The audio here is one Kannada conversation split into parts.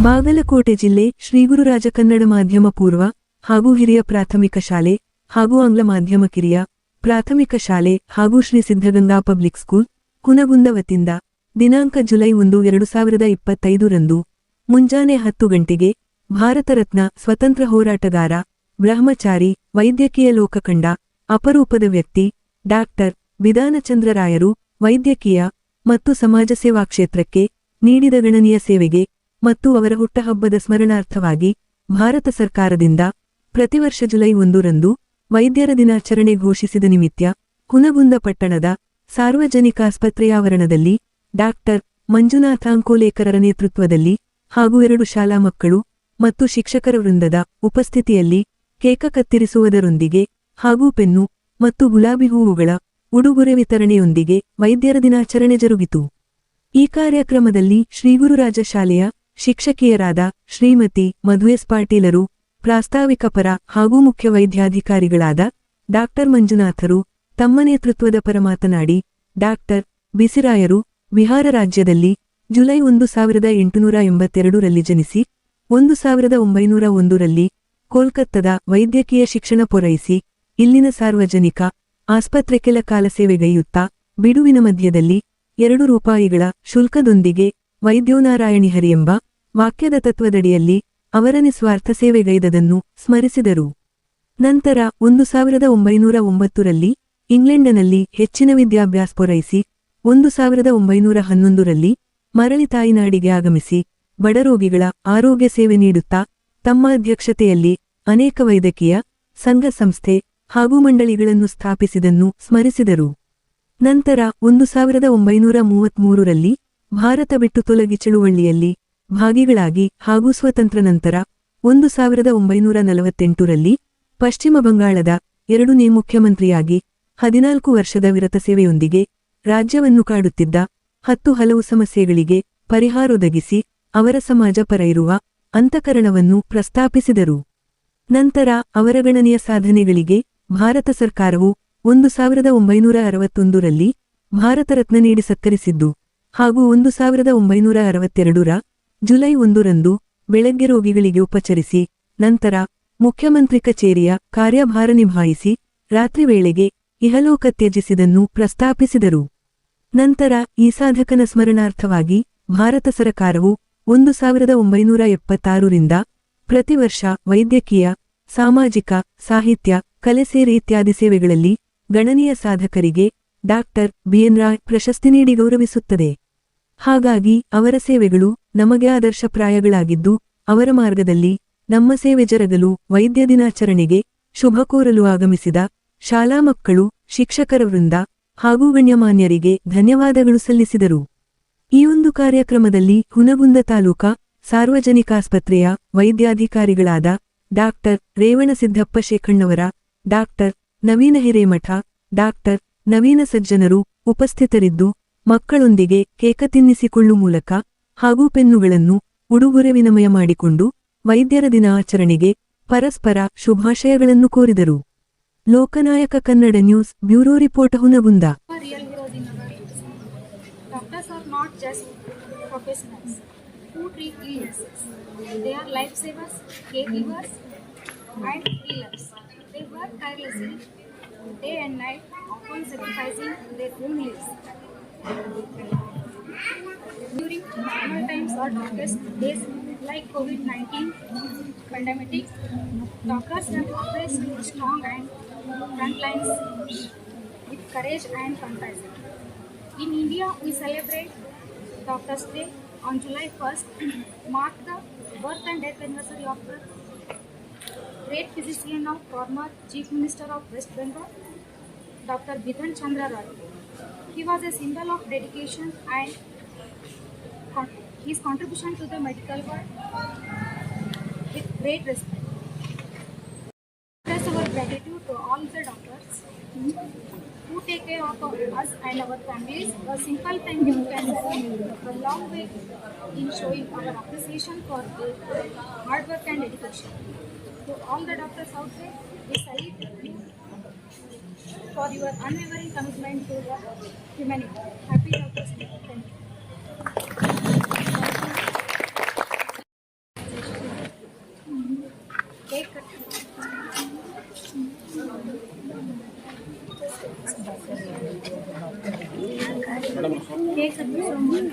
ಬಾಗಲಕೋಟೆ ಜಿಲ್ಲೆ ಶ್ರೀಗುರುರಾಜ ಕನ್ನಡ ಮಾಧ್ಯಮ ಪೂರ್ವ ಹಾಗೂ ಹಿರಿಯ ಪ್ರಾಥಮಿಕ ಶಾಲೆ ಹಾಗೂ ಆಂಗ್ಲ ಮಾಧ್ಯಮ ಕಿರಿಯ ಪ್ರಾಥಮಿಕ ಶಾಲೆ ಹಾಗೂ ಶ್ರೀ ಸಿದ್ಧಗಂಗಾ ಪಬ್ಲಿಕ್ ಸ್ಕೂಲ್ ಕುನಗುಂದ ವತಿಯಿಂದ ದಿನಾಂಕ ಜುಲೈ 1, 2025 ರಂದು ಮುಂಜಾನೆ 10 ಗಂಟೆಗೆ ಭಾರತ ರತ್ನ ಸ್ವತಂತ್ರ ಹೋರಾಟಗಾರ ಬ್ರಹ್ಮಚಾರಿ ವೈದ್ಯಕೀಯ ಲೋಕ ಕಂಡ ಅಪರೂಪದ ವ್ಯಕ್ತಿ ಡಾಕ್ಟರ್ ವಿಧಾನಚಂದ್ರ ರಾಯರು ವೈದ್ಯಕೀಯ ಮತ್ತು ಸಮಾಜ ಸೇವಾ ಕ್ಷೇತ್ರಕ್ಕೆ ನೀಡಿದ ಗಣನೀಯ ಸೇವೆಗೆ ಮತ್ತು ಅವರ ಹುಟ್ಟಹಬ್ಬದ ಸ್ಮರಣಾರ್ಥವಾಗಿ ಭಾರತ ಸರ್ಕಾರದಿಂದ ಪ್ರತಿವರ್ಷ ಜುಲೈ 1 ರಂದು ವೈದ್ಯರ ದಿನಾಚರಣೆ ಘೋಷಿಸಿದ ನಿಮಿತ್ತ ಹುನಗುಂದ ಪಟ್ಟಣದ ಸಾರ್ವಜನಿಕ ಆಸ್ಪತ್ರೆಯ ಆವರಣದಲ್ಲಿ ಡಾಕ್ಟರ್ ಮಂಜುನಾಥ ಅಂಕೋಲೇಕರರ ನೇತೃತ್ವದಲ್ಲಿ ಹಾಗೂ 2 ಶಾಲಾ ಮಕ್ಕಳು ಮತ್ತು ಶಿಕ್ಷಕರ ವೃಂದದ ಉಪಸ್ಥಿತಿಯಲ್ಲಿ ಕೇಕ ಕತ್ತರಿಸುವುದರೊಂದಿಗೆ ಹಾಗೂ ಪೆನ್ನು ಮತ್ತು ಗುಲಾಬಿ ಹೂವುಗಳ ಉಡುಗೊರೆ ವಿತರಣೆಯೊಂದಿಗೆ ವೈದ್ಯರ ದಿನಾಚರಣೆ ಜರುಗಿತು. ಈ ಕಾರ್ಯಕ್ರಮದಲ್ಲಿ ಶ್ರೀಗುರುರಾಜ ಶಾಲೆಯ ಶಿಕ್ಷಕಿಯರಾದ ಶ್ರೀಮತಿ ಮಧು ಎಸ್ ಪಾಟೀಲರು, ಪ್ರಾಸ್ತಾವಿಕ ಪರ ಹಾಗೂ ಮುಖ್ಯ ವೈದ್ಯಾಧಿಕಾರಿಗಳಾದ ಡಾಕ್ಟರ್ ಮಂಜುನಾಥರು ತಮ್ಮ ನೇತೃತ್ವದ ಪರ ಮಾತನಾಡಿ, ಡಾಕ್ಟರ್ ಬಿಸಿರಾಯರು ಬಿಹಾರ ರಾಜ್ಯದಲ್ಲಿ ಜುಲೈ 1882 ರಲ್ಲಿ ಜನಿಸಿ 1901 ರಲ್ಲಿ ಕೋಲ್ಕತ್ತಾದ ವೈದ್ಯಕೀಯ ಶಿಕ್ಷಣ ಪೂರೈಸಿ ಇಲ್ಲಿನ ಸಾರ್ವಜನಿಕ ಆಸ್ಪತ್ರೆ ಕೆಲ ಕಾಲ ಸೇವೆಗೈಯುತ್ತಾ ಬಿಡುವಿನ ಮಧ್ಯದಲ್ಲಿ 2 ರೂಪಾಯಿಗಳ ಶುಲ್ಕದೊಂದಿಗೆ ವೈದ್ಯೋನಾರಾಯಣಿ ಹರಿ ಎಂಬ ವಾಕ್ಯದ ತತ್ವದಡಿಯಲ್ಲಿ ಅವರ ನಿಸ್ವಾರ್ಥ ಸೇವೆಗೈದದನ್ನು ಸ್ಮರಿಸಿದರು. ನಂತರ 1909 ರಲ್ಲಿ ಇಂಗ್ಲೆಂಡನಲ್ಲಿ ಹೆಚ್ಚಿನ ವಿದ್ಯಾಭ್ಯಾಸ ಪೂರೈಸಿ 1911 ರಲ್ಲಿ ಮರಳಿ ತಾಯಿನಾಡಿಗೆ ಆಗಮಿಸಿ ಬಡರೋಗಿಗಳ ಆರೋಗ್ಯ ಸೇವೆ ನೀಡುತ್ತಾ ತಮ್ಮ ಅಧ್ಯಕ್ಷತೆಯಲ್ಲಿ ಅನೇಕ ವೈದ್ಯಕೀಯ ಸಂಘ ಸಂಸ್ಥೆ ಹಾಗೂ ಮಂಡಳಿಗಳನ್ನು ಸ್ಥಾಪಿಸಿದನ್ನು ಸ್ಮರಿಸಿದರು. ನಂತರ 1933 ರಲ್ಲಿ ಭಾರತ ಬಿಟ್ಟು ತೊಲಗಿ ಚಳುವಳಿಯಲ್ಲಿ ಭಾಗಿಗಳಾಗಿ ಹಾಗೂ ಸ್ವತಂತ್ರ ನಂತರ 1948 ರಲ್ಲಿ ಪಶ್ಚಿಮ ಬಂಗಾಳದ 2ನೇ ಮುಖ್ಯಮಂತ್ರಿಯಾಗಿ 14 ವರ್ಷದ ವಿರತ ಸೇವೆಯೊಂದಿಗೆ ರಾಜ್ಯವನ್ನು ಕಾಡುತ್ತಿದ್ದ 10 ಹಲವು ಸಮಸ್ಯೆಗಳಿಗೆ ಪರಿಹಾರೊದಗಿಸಿ ಅವರ ಸಮಾಜ ಪರ ಇರುವ ಅಂತಃಕರಣವನ್ನು ಪ್ರಸ್ತಾಪಿಸಿದರು. ನಂತರ ಅವರ ಗಣನೀಯ ಸಾಧನೆಗಳಿಗೆ ಭಾರತ ಸರ್ಕಾರವು 1961 ರಲ್ಲಿ ಭಾರತ ರತ್ನ ನೀಡಿ ಸತ್ಕರಿಸಿದ್ದು ಹಾಗೂ 1962 ರ ಜುಲೈ 1 ರಂದು ಬೆಳಗ್ಗೆ ರೋಗಿಗಳಿಗೆ ಉಪಚರಿಸಿ ನಂತರ ಮುಖ್ಯಮಂತ್ರಿ ಕಚೇರಿಯ ಕಾರ್ಯಭಾರ ನಿಭಾಯಿಸಿ ರಾತ್ರಿ ವೇಳೆಗೆ ಇಹಲೋಕ ತ್ಯಜಿಸಿದನ್ನು ಪ್ರಸ್ತಾಪಿಸಿದರು. ನಂತರ ಈ ಸಾಧಕನ ಸ್ಮರಣಾರ್ಥವಾಗಿ ಭಾರತ ಸರ್ಕಾರವು 1976 ರಿಂದ ಪ್ರತಿವರ್ಷ ವೈದ್ಯಕೀಯ, ಸಾಮಾಜಿಕ, ಸಾಹಿತ್ಯ, ಕಲೆ ಸೇರಿ ಇತ್ಯಾದಿ ಸೇವೆಗಳಲ್ಲಿ ಗಣನೀಯ ಸಾಧಕರಿಗೆ ಡಾಕ್ಟರ್ ಬಿ.ಎನ್. ರಾಯ್ ಪ್ರಶಸ್ತಿ ನೀಡಿ ಗೌರವಿಸುತ್ತದೆ. ಹಾಗಾಗಿ ಅವರ ಸೇವೆಗಳು ನಮಗೆ ಆದರ್ಶಪ್ರಾಯಗಳಾಗಿದ್ದು ಅವರ ಮಾರ್ಗದಲ್ಲಿ ನಮ್ಮ ಸೇವೆ ಜರಗಲು ವೈದ್ಯ ದಿನಾಚರಣೆಗೆ ಶುಭ ಕೋರಲು ಆಗಮಿಸಿದ ಶಾಲಾ ಮಕ್ಕಳು, ಶಿಕ್ಷಕರ ವೃಂದ ಹಾಗೂ ಗಣ್ಯಮಾನ್ಯರಿಗೆ ಧನ್ಯವಾದಗಳು ಸಲ್ಲಿಸಿದರು. ಈ ಒಂದು ಕಾರ್ಯಕ್ರಮದಲ್ಲಿ ಹುನಗುಂದ ತಾಲೂಕಾ ಸಾರ್ವಜನಿಕಾಸ್ಪತ್ರೆಯ ವೈದ್ಯಾಧಿಕಾರಿಗಳಾದ ಡಾಕ್ಟರ್ ರೇವಣಸಿದ್ದಪ್ಪ ಶೇಖಣ್ಣವರ, ಡಾಕ್ಟರ್ ನವೀನ ಹಿರೇಮಠ, ಡಾಕ್ಟರ್ ನವೀನ ಸಜ್ಜನರು ಉಪಸ್ಥಿತರಿದ್ದು ಮಕ್ಕಳೊಂದಿಗೆ ಕೇಕ ತಿನ್ನಿಸಿಕೊಳ್ಳು ಮೂಲಕ ಹಾಗೂ ಪೆನ್ನುಗಳನ್ನು ಉಡುಗೊರೆ ವಿನಿಮಯ ಮಾಡಿಕೊಂಡು ವೈದ್ಯರ ದಿನಾಚರಣೆಗೆ ಪರಸ್ಪರ ಶುಭಾಶಯಗಳನ್ನು ಕೋರಿದರು. Lokanayaka Kannada news bureau report Hungund. Doctors are not just professionals who treat illnesses. They are lifesavers, caregivers, and healers. They work tirelessly day and night, often sacrificing their own lives. During normal times or darkest days like COVID-19 pandemic, doctors have always stood strong and front lines with courage and compassion. In India, we celebrate Doctors' Day on July 1st, mark the birth and death anniversary of the great physician of former Chief Minister of West Bengal, Dr. Bidhan Chandra Roy. He was a symbol of dedication and his contribution to the medical world with great respect. Express our gratitude to all the doctors who take care of us and our families. A simple thank you can go a long way in showing our appreciation for their hard work and dedication. To all the doctors out there, we salute you for your unwavering commitment to the humanity. Happy Doctors' Day. Thank you. Takes up so much.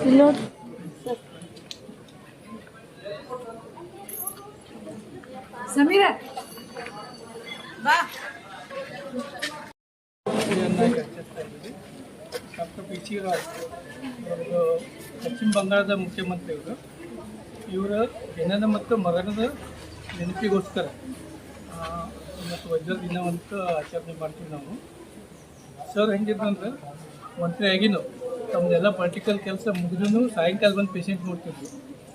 Reload. Samira. Doctor P C Rao ಅವರು ಪಶ್ಚಿಮ ಬಂಗಾಳದ ಮುಖ್ಯಮಂತ್ರಿಗಳು. ಇವರ ಜನನ ಮತ್ತು ಮರಣದ ನೆನಪಿಗೋಸ್ಕರ ಮತ್ತು ವಜ್ರ ದಿನವಂತ ಆಚರಣೆ ಮಾಡ್ತೀವಿ ನಾವು. ಸರ್ ಹೆಂಗಿದ್ದಂದ್ರೆ ಮಂತ್ರಿ ಆಗಿನೂ ತಮ್ಮದೆಲ್ಲ ಪೊಲಿಟಿಕಲ್ ಕೆಲಸ ಮುಗಿದೂ ಸಾಯಂಕಾಲ ಬಂದು ಪೇಷಂಟ್ ನೋಡ್ತಿದ್ರು.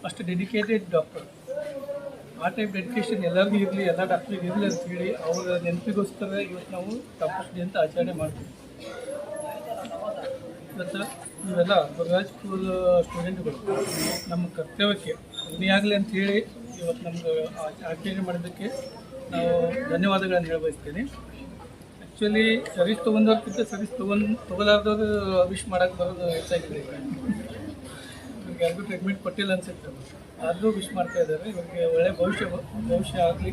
ಅಷ್ಟು ಡೆಡಿಕೇಟೆಡ್ ಡಾಕ್ಟರ್. ಆ ಟೈಪ್ ಡೆಡಿಕೇಶನ್ ಎಲ್ಲರಿಗೂ ಇರಲಿ, ಎಲ್ಲ ಡಾಕ್ಟ್ರಿಗೆ ಇರಲಿ ಅಂತೇಳಿ ಅವರ ನೆನಪಿಗೋಸ್ಕರ ಇವತ್ತು ನಾವು ಡಾಕ್ಟರ್ಸ್ ಡೇ ಅಂತ ಆಚರಣೆ ಮಾಡ್ತೀವಿ. ಮತ್ತು ಇವೆಲ್ಲ ಗುರುರಾಜ್ ಸ್ಕೂಲ್ ಸ್ಟೂಡೆಂಟ್ಗಳು ನಮ್ಮ ಕರ್ತವ್ಯಕ್ಕೆ ಋಣಿಯಾಗಲಿ ಅಂಥೇಳಿ ಇವತ್ತು ನಮ್ಗೆ ಆಚರಣೆ ಮಾಡೋದಕ್ಕೆ ನಾವು ಧನ್ಯವಾದಗಳನ್ನು ಹೇಳಬಯಸ್ತೀನಿ. ಆ್ಯಕ್ಚುಲಿ ಸರ್ವಿಸ್ ತೊಗೊಂಡವ್ರಕ್ಕಿಂತ ಸರ್ವಿಸ್ ತೊಗೊಲಾರ್ದವ್ರು ವಿಶ್ ಮಾಡೋಕ್ಕೆ ಬರೋದು ಹೆಚ್ಚಾಗಿದೆ. ಇವ್ರಿಗೆ ಯಾರಿಗೂ ಟ್ರೀಟ್ಮೆಂಟ್ ಕೊಟ್ಟಿಲ್ಲ ಅನ್ಸುತ್ತೆ, ಆದರೂ ವಿಶ್ ಮಾಡ್ತಾ ಇದ್ದಾರೆ. ಇವ್ರಿಗೆ ಒಳ್ಳೆಯ ಭವಿಷ್ಯ ಆಗಲಿ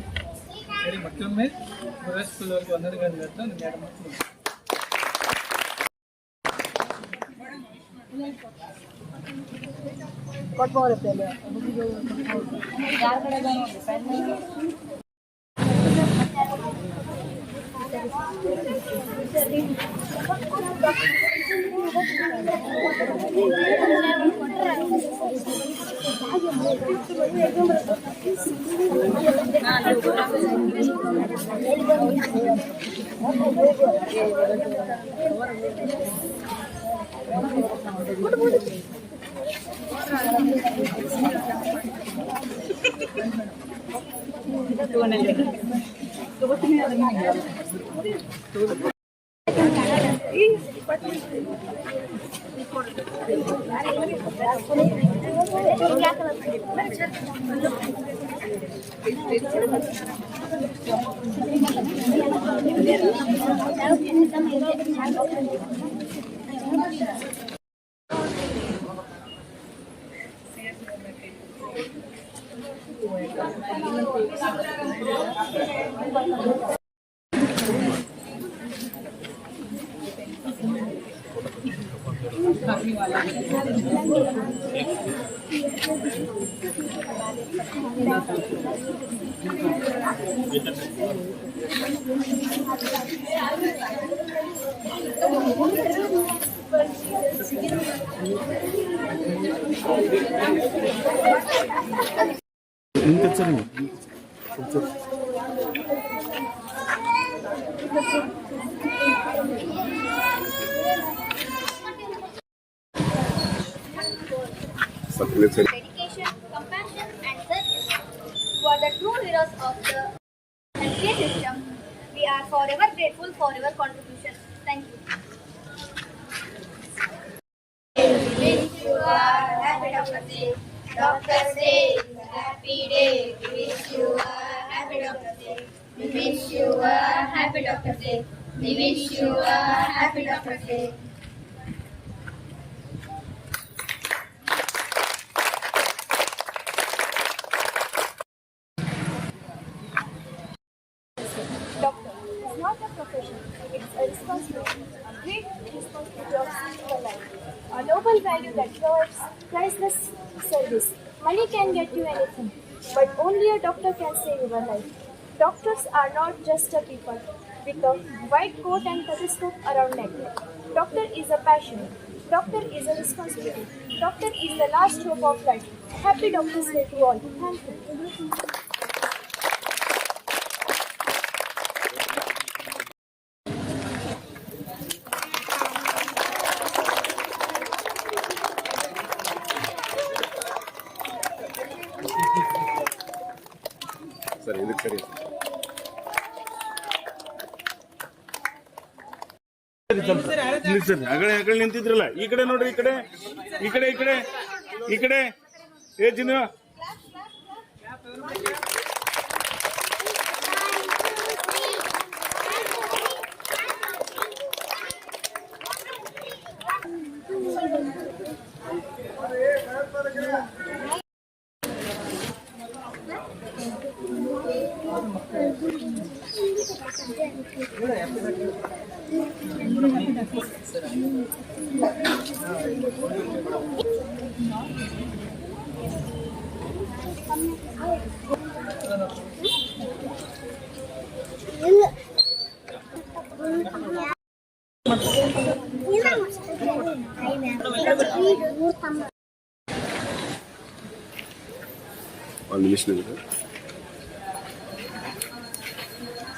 ಹೇಳಿ ಮತ್ತೊಮ್ಮೆ ಗುರುರಾಜ್ ಸ್ಕೂಲ್ ಅವ್ರಿಗೆ ವಂದನೆಗಳನ್ನು ಹೇಳ್ತಾ ನಾನು ಎರಡು ಮಾತು dedication, compassion, and service, who are the true heroes of the healthcare system. We are forever grateful for your contribution. Thank you. Wish you a happy Doctor's Day. Doctor's Day is a happy day. We wish you a happy Doctor's Day. We wish you a happy Doctor's Day. We wish you a happy Doctor's Day. Doctor is not a profession, it's a responsibility, a great responsibility of saving a life, a noble value that provides priceless service. Money can get you anything, but only a doctor can save your life. Doctors are not just a people with a white coat and stethoscope around neck. Doctor is a passion. Doctor is a responsibility. Doctor is the last hope of life. Happy Doctor's Day to all. Thank you. ಸರಿ ಇದಕ್ಕೆ ಸರಿ ಸರಿ ಅಗಳೆ ನಿಂತಿದ್ರಲ್ಲ ಈ ಕಡೆ ನೋಡ್ರಿ ಈ ಕಡೆ ಈ ಕಡೆ ಈ ಕಡೆ ಈ ಕಡೆ ಏ ಚಿನ್ನ వాళ్ళు చేసినారు